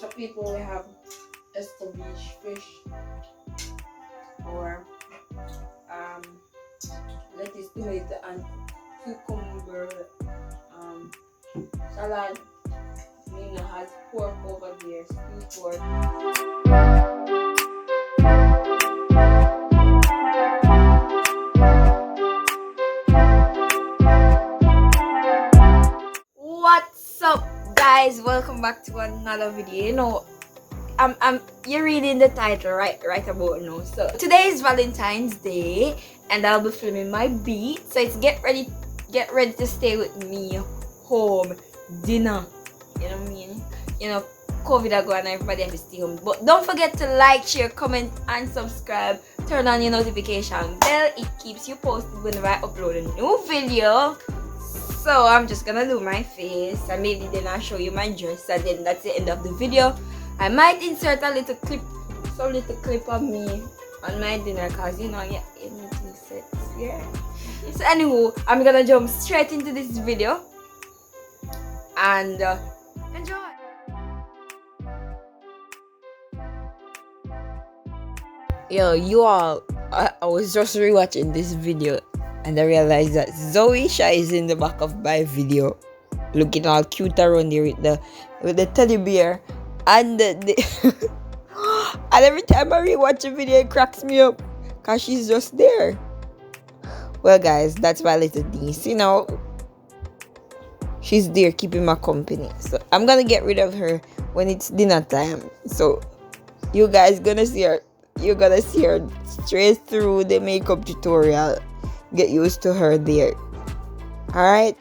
some people will have escabeche fish or lettuce, tomato, and cucumber salad. Nina has pork over there, stewed pork. What's up, guys? Welcome back to another video. You know, you're reading the title right about now. So today is Valentine's Day, and I'll be filming my beat. So it's get ready to stay with me home dinner. You know what I mean? You know, COVID are going, everybody has to stay home. But don't forget to like, share, comment, and subscribe. Turn on your notification bell. It keeps you posted whenever I upload a new video. So I'm just gonna do my face, and maybe then I'll show you my dress, and then that's the end of the video. I might insert a little clip of me on my dinner, cause you know, yeah, it makes sense. Yeah. So anyway, I'm gonna jump straight into this video and enjoy. Yo, you all, I was just rewatching this video and I realized that Zoe Sha is in the back of my video, looking all cute around there with the teddy bear, and and every time I rewatch a video, it cracks me up, cause she's just there. Well, guys, that's my little niece. You know, she's there keeping my company. So I'm gonna get rid of her when it's dinner time. So you guys gonna see her. You're gonna see her straight through the makeup tutorial. Get used to her there. Alright?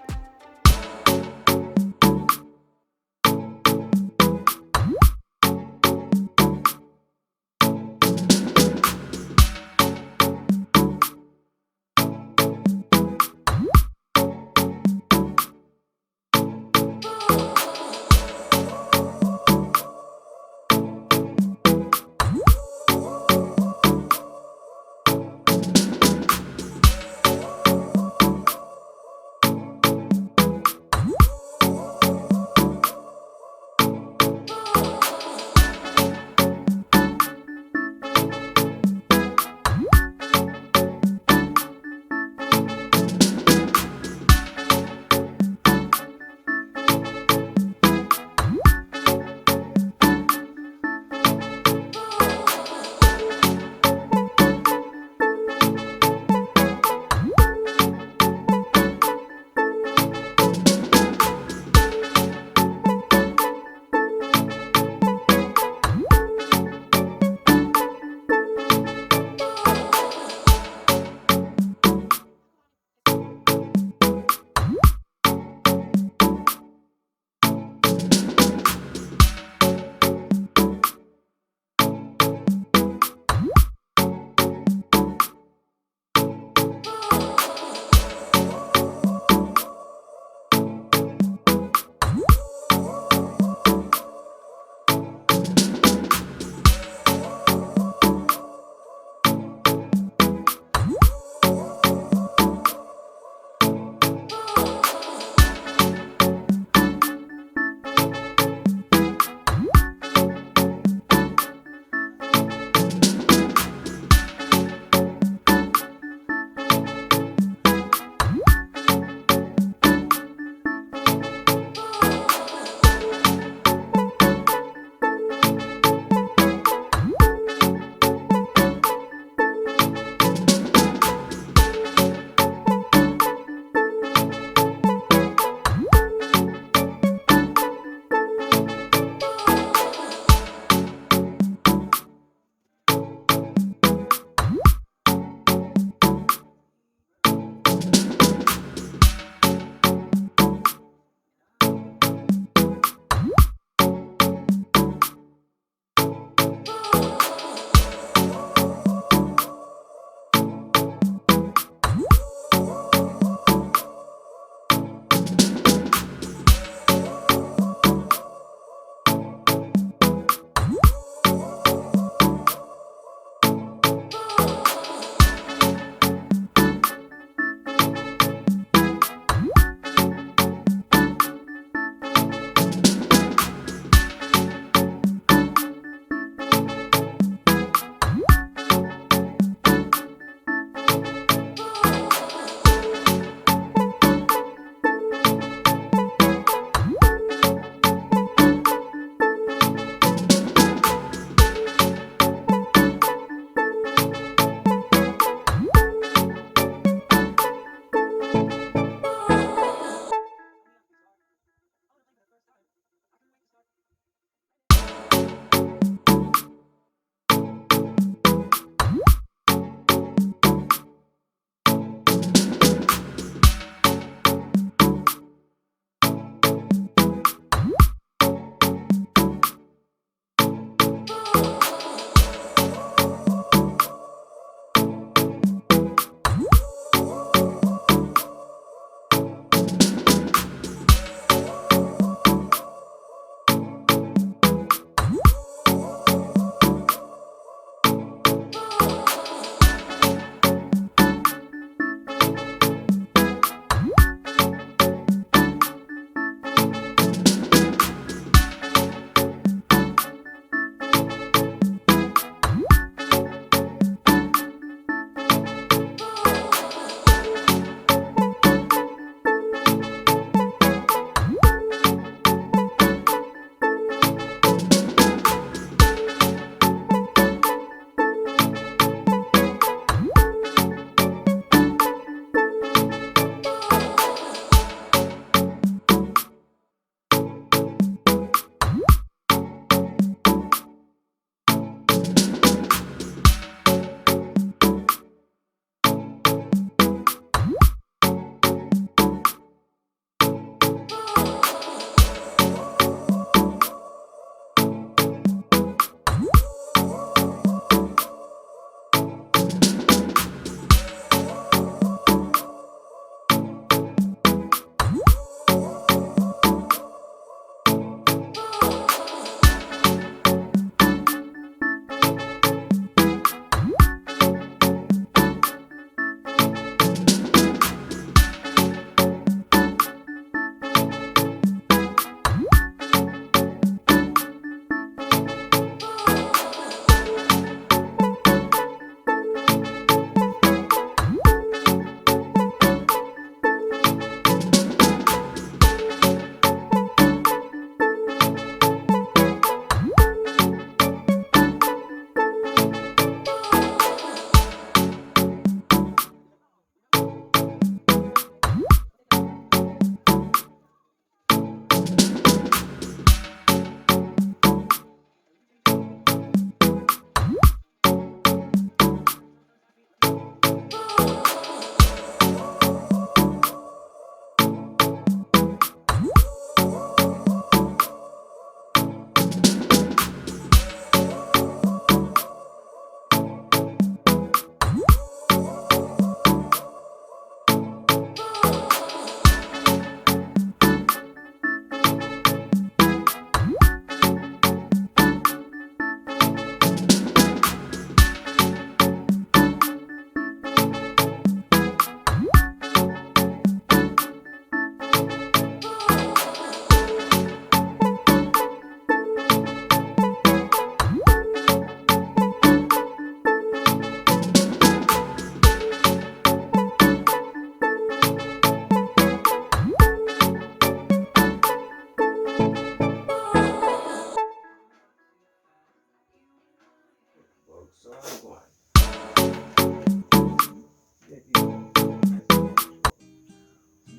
So I'm going.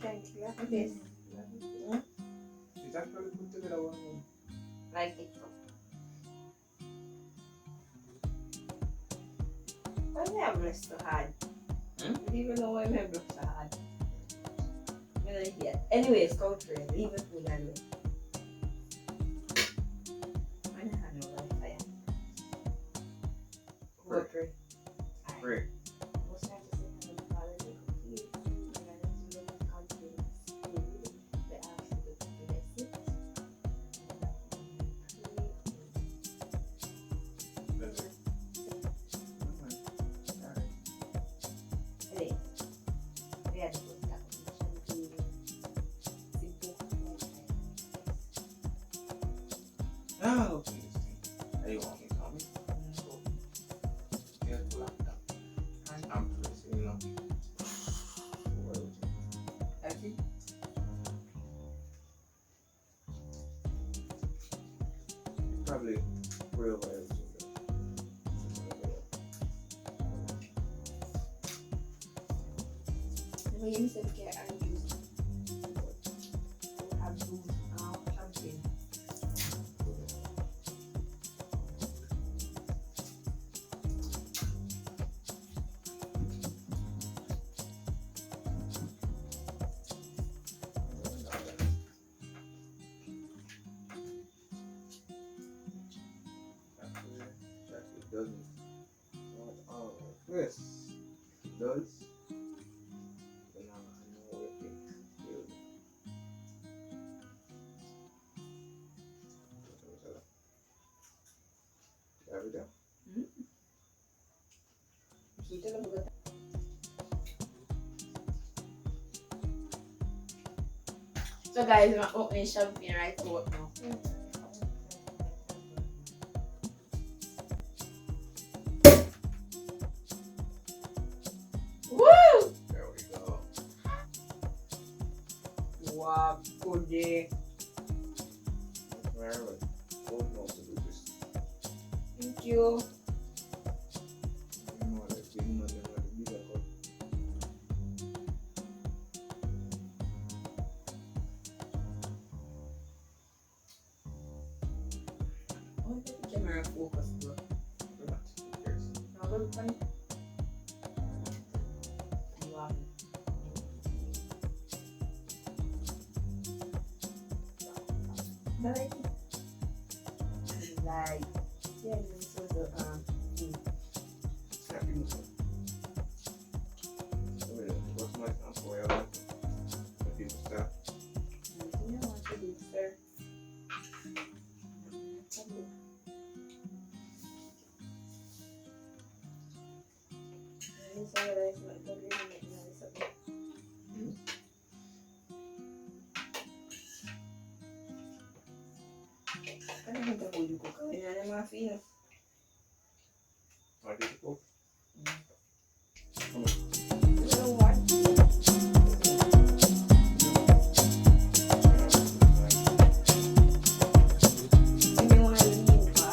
Thank you. Look at this. She's actually put together one more. Like it. Why do I have blessed so hard? I don't even know why I have blessed so hard. I'm an idiot. Anyways, go for it. Leave it with that way. I'm going to hand over the fire. Go for it. Great. Most times I say I'm a father, they confuse. And I don't know the confidence. They ask you to bless it. That's it. Alright. Anyway, we had to put that simple. Ah, okay. Are you want me to tell me? Yeah, pull up that. I'm pressing, you know. That's it. Probably real well. When you said get and juice, have juice, champagne. It doesn't. Not all of this. It does. Then I know what it is. Have it down. So guys, I'm opening champagne right about now. Woo! There we go. Wow, good day. Very well. Don't know how to do this. Thank you. You know what I think, man, you know the bigger cup. I want the camera focus, bro. Relax. Who cares? Now look funny. You have it. But I think like yeah, this was a Happy Muslim. So, what's my time for you? When people start. you know what to do, sir. Ano yung tabulo ko? Kaya na mga fino. What did you go? You know what? Hindi mo halingin pa.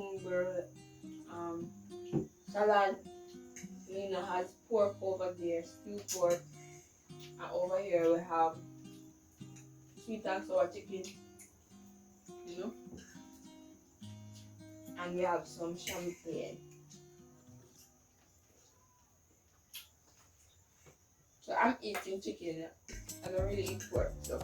cucumber salad. Lena has pork over there, stew pork. And over here we have sweet and sour chicken, you know, and we have some champagne. So I'm eating chicken. I don't really eat pork, so